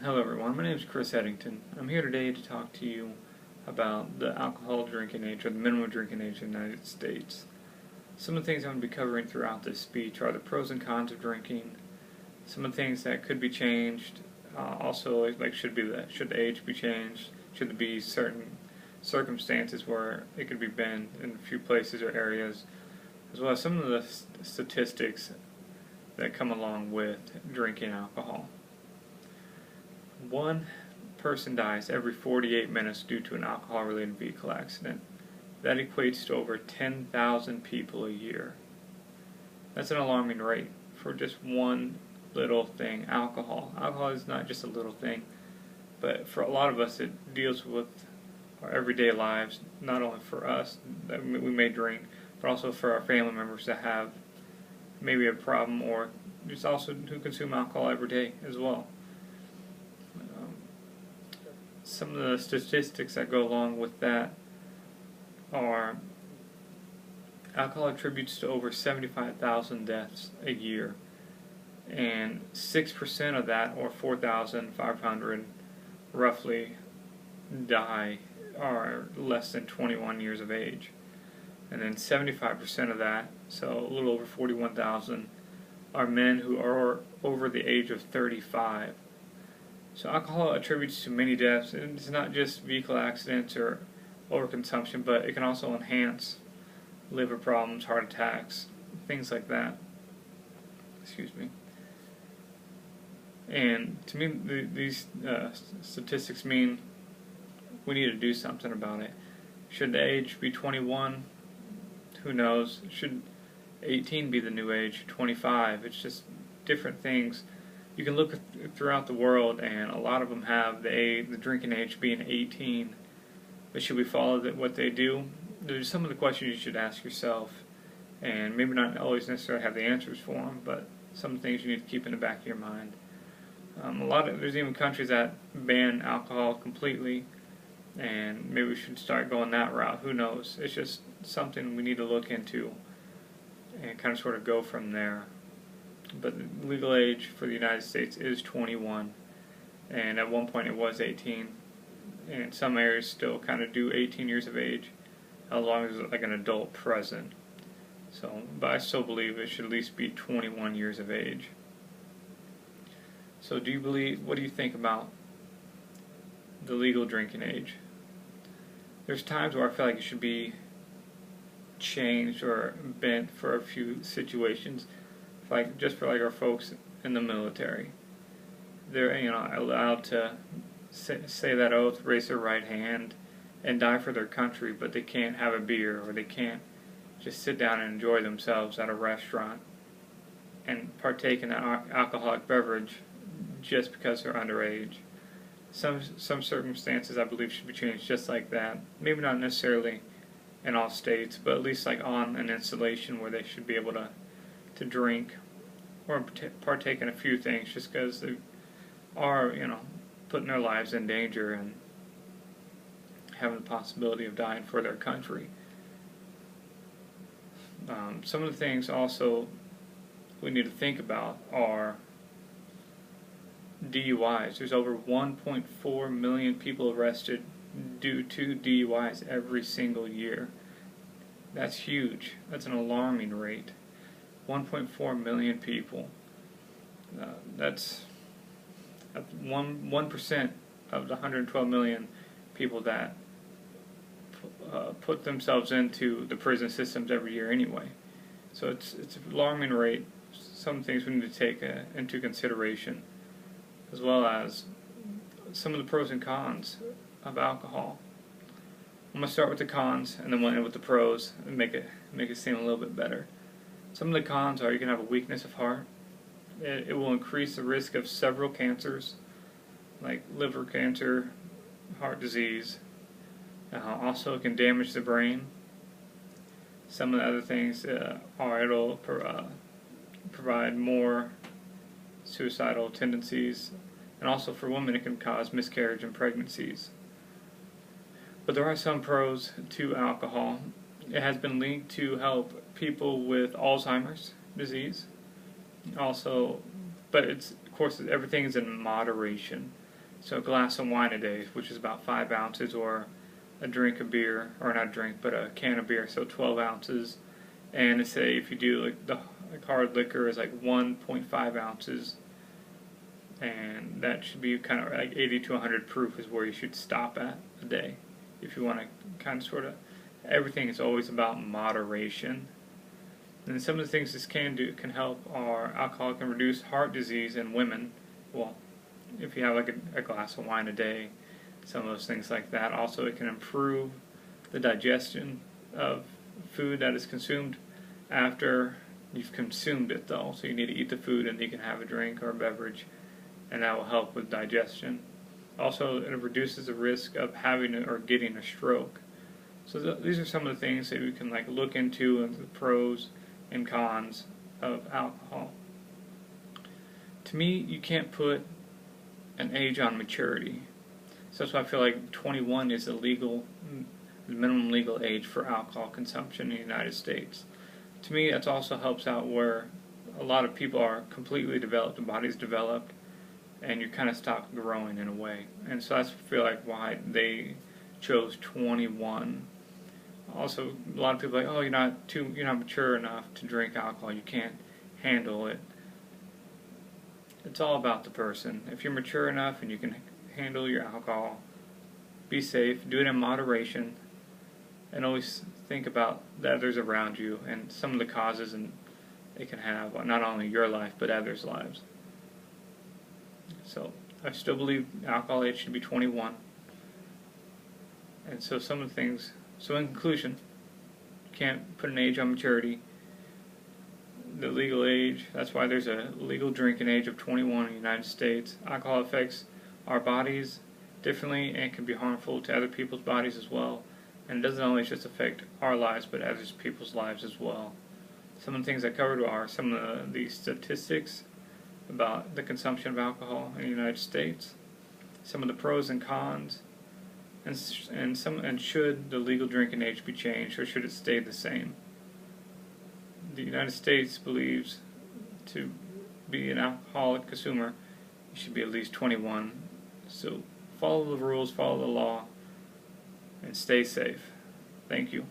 Hello everyone, my name is Chris Eddington. I'm here today to talk to you about the alcohol drinking age, or the minimum drinking age in the United States. Some of the things I'm going to be covering throughout this speech are the pros and cons of drinking, some of the things that could be changed, also like should the age be changed, should there be certain circumstances where it could be banned in a few places or areas, as well as some of the statistics that come along with drinking alcohol. One person dies every 48 minutes due to an alcohol-related vehicle accident. That equates to over 10,000 people a year. That's an alarming rate for just one little thing, alcohol. Alcohol is not just a little thing, but for a lot of us it deals with our everyday lives, not only for us that we may drink, but also for our family members that have maybe a problem, or just also who consume alcohol every day as well. Some of the statistics that go along with that are alcohol attributes to over 75,000 deaths a year, and 6% of that, or 4,500 roughly, die are less than 21 years of age. And then 75% of that, so a little over 41,000, are men who are over the age of 35. So alcohol attributes to many deaths, and it's not just vehicle accidents or overconsumption, but it can also enhance liver problems, heart attacks, things like that. Excuse me. And to me, these statistics mean we need to do something about it. Should the age be 21? Who knows? Should 18 be the new age? 25? It's just different things. You can look throughout the world, and a lot of them have the drinking age being 18. But should we follow what they do? There's some of the questions you should ask yourself, and maybe not always necessarily have the answers for them, but some things you need to keep in the back of your mind. There's even countries that ban alcohol completely, and maybe we should start going that route. Who knows? It's just something we need to look into and kind of sort of go from there. But the legal age for the United States is 21, and at one point it was 18, and some areas still kind of do 18 years of age, as long as it's like an adult present. So, but I still believe it should at least be 21 years of age. So what do you think about the legal drinking age? There's times where I feel like it should be changed or bent for a few situations. Just for our folks in the military, they're allowed to say that oath, raise their right hand, and die for their country, but they can't have a beer, or they can't just sit down and enjoy themselves at a restaurant and partake in an alcoholic beverage just because they're underage. Some circumstances I believe should be changed just like that. Maybe not necessarily in all states, but at least on an installation where they should be able to drink or partake in a few things just because they are, putting their lives in danger and having the possibility of dying for their country. Some of the things also we need to think about are DUIs. There's over 1.4 million people arrested due to DUIs every single year. That's huge. That's an alarming rate. 1.4 million people. That's 1% of the 112 million people that put themselves into the prison systems every year anyway. So it's an alarming rate. Some things we need to take into consideration, as well as some of the pros and cons of alcohol. I'm going to start with the cons, and then we'll end with the pros and make it seem a little bit better. Some of the cons are you can have a weakness of heart. It will increase the risk of several cancers, like liver cancer, heart disease. Also, it can damage the brain. Some of the other things are it'll provide more suicidal tendencies, and also for women it can cause miscarriage and pregnancies. But there are some pros to alcohol. It has been linked to help people with Alzheimer's disease. Also, but of course everything is in moderation. So a glass of wine a day, which is about 5 ounces, or a drink of beer, or not a drink, but a can of beer, so 12 ounces. And to say if you do the hard liquor is 1.5 ounces, and that should be kind of 80 to 100 proof is where you should stop at a day if you want to kind of sort of. Everything is always about moderation. And some of the things this can help are alcohol can reduce heart disease in women. Well, if you have a glass of wine a day, some of those things like that. Also, it can improve the digestion of food that is consumed after you've consumed it, though. So you need to eat the food and you can have a drink or a beverage, and that will help with digestion. Also, it reduces the risk of having or getting a stroke. So these are some of the things that we can look into, and the pros and cons of alcohol. To me, you can't put an age on maturity. So that's why I feel like 21 is the minimum legal age for alcohol consumption in the United States. To me, that also helps out where a lot of people are completely developed, the body's developed, and you kind of stop growing in a way. And so that's, I feel like, why they chose 21. Also, a lot of people are like, oh, you're not mature enough to drink alcohol, you can't handle it. It's all about the person. If you're mature enough and you can handle your alcohol, be safe, do it in moderation, and always think about the others around you and some of the causes it can have on not only your life but others' lives. So I still believe alcohol age should be 21. And so some of the things, so in conclusion, you can't put an age on maturity. The legal age, that's why there's a legal drinking age of 21 in the United States. Alcohol affects our bodies differently and can be harmful to other people's bodies as well. And it doesn't only just affect our lives, but other people's lives as well. Some of the things I covered are some of the statistics about the consumption of alcohol in the United States, some of the pros and cons, and should the legal drinking age be changed, or should it stay the same? The United States believes to be an alcoholic consumer, you should be at least 21. So follow the rules, follow the law, and stay safe. Thank you.